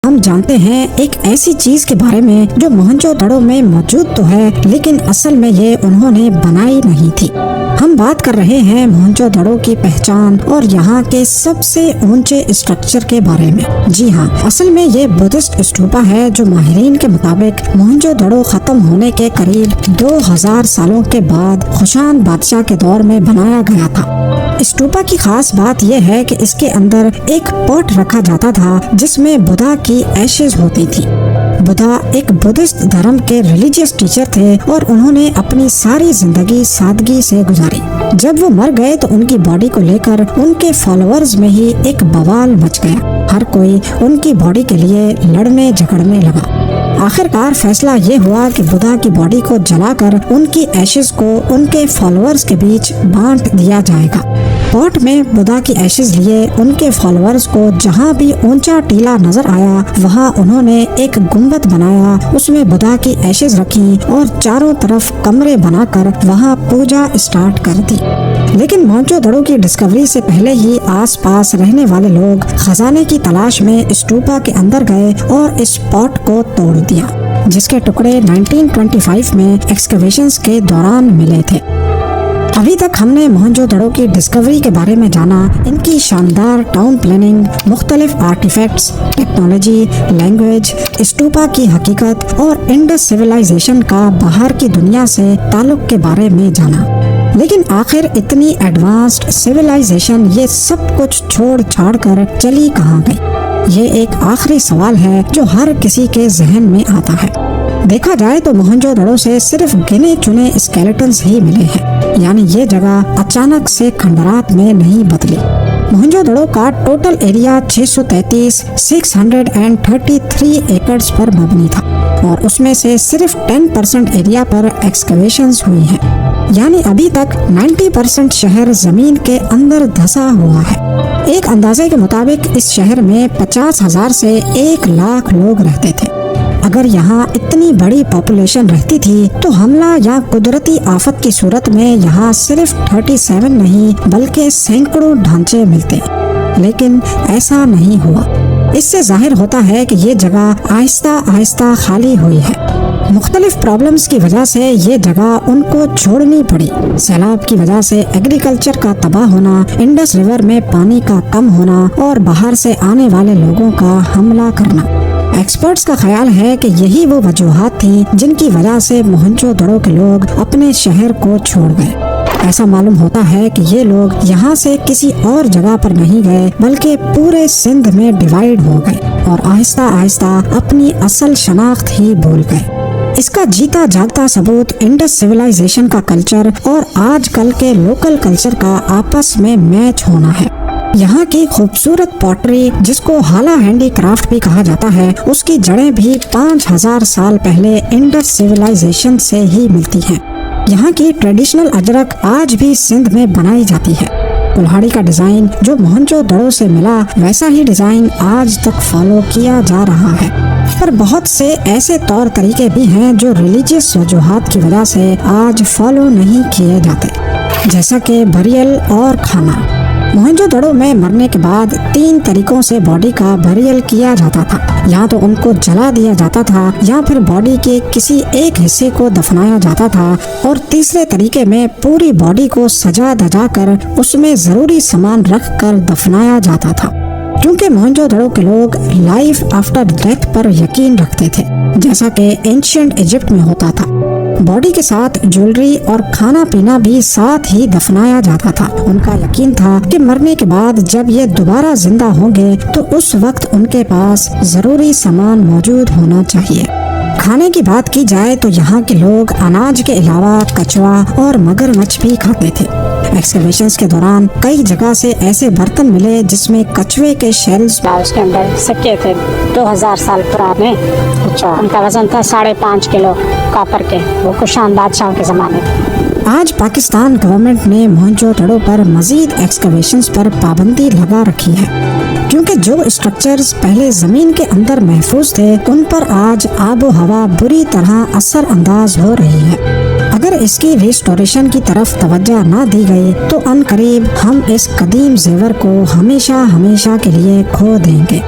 ہم جانتے ہیں ایک ایسی چیز کے بارے میں جو موہنجو دڑو میں موجود تو ہے لیکن اصل میں یہ انہوں نے بنائی نہیں تھی۔ ہم بات کر رہے ہیں موہنجو دڑو کی پہچان اور یہاں کے سب سے اونچے اسٹرکچر کے بارے میں۔ جی ہاں، اصل میں یہ بدھسٹ اسٹوپا ہے جو ماہرین کے مطابق موہنجو دڑو ختم ہونے کے قریب 2000 سالوں کے بعد خوشان بادشاہ کے دور میں بنایا گیا تھا۔ اسٹوپا کی خاص بات یہ ہے کہ اس کے اندر ایک پاٹ رکھا جاتا تھا جس میں بدھا کی ایشز ہوتی تھی۔ بدھا ایک بدھسٹ دھرم کے ریلیجیس ٹیچر تھے اور انہوں نے اپنی ساری زندگی سادگی سے گزاری۔ جب وہ مر گئے تو ان کی باڈی کو لے کر ان کے فالوورز میں ہی ایک بوال مچ گیا۔ ہر کوئی ان کی باڈی کے لیے لڑنے جھگڑنے لگا۔ آخر کار فیصلہ یہ ہوا کہ بدھا کی باڈی کو جلا کر ان کی ایشز کو ان کے فالوورز کے بیچ بانٹ دیا جائے گا۔ پاٹ میں بدھا کی ایشز لیے ان کے فالوورز کو جہاں بھی اونچا ٹیلا نظر آیا وہاں انہوں نے ایک گنبد بنایا، اس میں بدھا کی ایشز رکھی اور چاروں طرف کمرے بنا کر وہاں پوجا اسٹارٹ کر دی۔ لیکن موہنجو دڑو کی ڈسکوری سے پہلے ہی آس پاس رہنے والے لوگ خزانے کی تلاش میں اسٹوپا کے اندر گئے اور اس پاٹ کو توڑ دیا، جس کے ٹکڑے 1925 میں ایکسکیویشنز کے دوران ملے تھے۔ ابھی تک ہم نے موہنجو دڑو کی ڈسکوری کے بارے میں جانا، ان کی شاندار ٹاؤن پلاننگ، مختلف آرٹیفیکٹس، ٹیکنالوجی، لینگویج، اسٹوپا کی حقیقت اور انڈس سیولائزیشن کا باہر کی دنیا سے تعلق کے بارے میں جانا۔ لیکن آخر اتنی ایڈوانسڈ سیولائزیشن یہ سب کچھ چھوڑ چھاڑ کر چلی کہاں گئی؟ یہ ایک آخری سوال ہے جو ہر کسی کے ذہن میں آتا ہے۔ دیکھا جائے تو موہنجو دڑو سے صرف گنے چنے اسکیلیٹنز ہی ملے ہیں، یعنی یہ جگہ اچانک سے کھنڈرات میں نہیں بدلی۔ موہنجو دڑو کا ٹوٹل ایریا 633 ایکڑز پر مبنی تھا اور اس میں سے صرف 10% ایریا پر ایکسکیویشنز ہوئی ہیں، یعنی ابھی تک 90% شہر زمین کے اندر دھسا ہوا ہے۔ ایک اندازے کے مطابق اس شہر میں 50,000 سے 1,00,000 لوگ رہتے تھے۔ اگر یہاں اتنی بڑی پاپولیشن رہتی تھی تو حملہ یا قدرتی آفت کی صورت میں یہاں صرف 37 نہیں بلکہ سینکڑوں ڈھانچے ملتے، لیکن ایسا نہیں ہوا۔ اس سے ظاہر ہوتا ہے کہ یہ جگہ آہستہ آہستہ خالی ہوئی ہے۔ مختلف پرابلمز کی وجہ سے یہ جگہ ان کو چھوڑنی پڑی۔ سیلاب کی وجہ سے ایگریکلچر کا تباہ ہونا، انڈس ریور میں پانی کا کم ہونا اور باہر سے آنے والے لوگوں کا حملہ کرنا۔ ایکسپرٹس کا خیال ہے کہ یہی وہ وجوہات تھیں جن کی وجہ سے موہنجو دڑو کے لوگ اپنے شہر کو چھوڑ گئے۔ ایسا معلوم ہوتا ہے کہ یہ لوگ یہاں سے کسی اور جگہ پر نہیں گئے بلکہ پورے سندھ میں ڈیوائیڈ ہو گئے اور آہستہ آہستہ اپنی اصل شناخت ہی بھول گئے۔ اس کا جیتا جاگتا ثبوت انڈس سیولائزیشن کا کلچر اور آج کل کے لوکل کلچر کا آپس میں میچ ہونا ہے۔ یہاں کی خوبصورت پوٹری، جس کو ہالا ہینڈی کرافٹ بھی کہا جاتا ہے، اس کی جڑیں بھی 5000 سال پہلے انڈس سیولائزیشن سے ہی ملتی ہیں۔ یہاں کی ٹریڈیشنل اجرک آج بھی سندھ میں بنائی جاتی ہے۔ کلہاڑی کا ڈیزائن جو موہنجو دڑو سے ملا ویسا ہی ڈیزائن آج تک فالو کیا جا رہا ہے، پر بہت سے ایسے طور طریقے بھی ہیں جو ریلیجیس وجوہات کی وجہ سے آج فالو نہیں کیے جاتے، جیسا کہ بریل اور کھانا۔ موہنجو دڑو میں مرنے کے بعد 3 طریقوں سے باڈی کا بریل کیا جاتا تھا، یا تو ان کو جلا دیا جاتا تھا یا پھر باڈی کے کسی ایک حصے کو دفنایا جاتا تھا، اور تیسرے طریقے میں پوری باڈی کو سجا دجا کر اس میں ضروری سامان رکھ کر دفنایا جاتا تھا۔ کیونکہ موہنجو دڑو کے لوگ لائف آفٹر ڈیتھ پر یقین رکھتے تھے، جیسا کہ اینشینٹ ایجپٹ میں ہوتا تھا۔ باڈی کے ساتھ جویلری اور کھانا پینا بھی ساتھ ہی دفنایا جاتا تھا۔ ان کا یقین تھا کہ مرنے کے بعد جب یہ دوبارہ زندہ ہوں گے تو اس وقت ان کے پاس ضروری سامان موجود ہونا چاہیے۔ کھانے کی بات کی جائے تو یہاں کے لوگ اناج کے علاوہ کچوا اور مگرمچھ بھی کھاتے تھے۔ ایکسکیویشنز کے دوران کئی جگہ سے ایسے برتن ملے جس میں کچوے کے شیلز، اس کے اندر سکے تھے 2000 سال پرانے، ان کا وزن تھا 5.5 کلو کاپر کے، وہ کشان بادشاہ کے زمانے تھے۔ آج پاکستان گورنمنٹ نے موہنجو دڑو پر مزید ایکسکیویشنز پر پابندی لگا رکھی ہے، کیونکہ جو اسٹرکچرز پہلے زمین کے اندر محفوظ تھے ان پر آج آب و ہوا بری طرح اثر انداز ہو رہی ہے۔ اگر اس کی ریسٹوریشن کی طرف توجہ نہ دی گئی تو عنقریب ہم اس قدیم زیور کو ہمیشہ کے لیے کھو دیں گے۔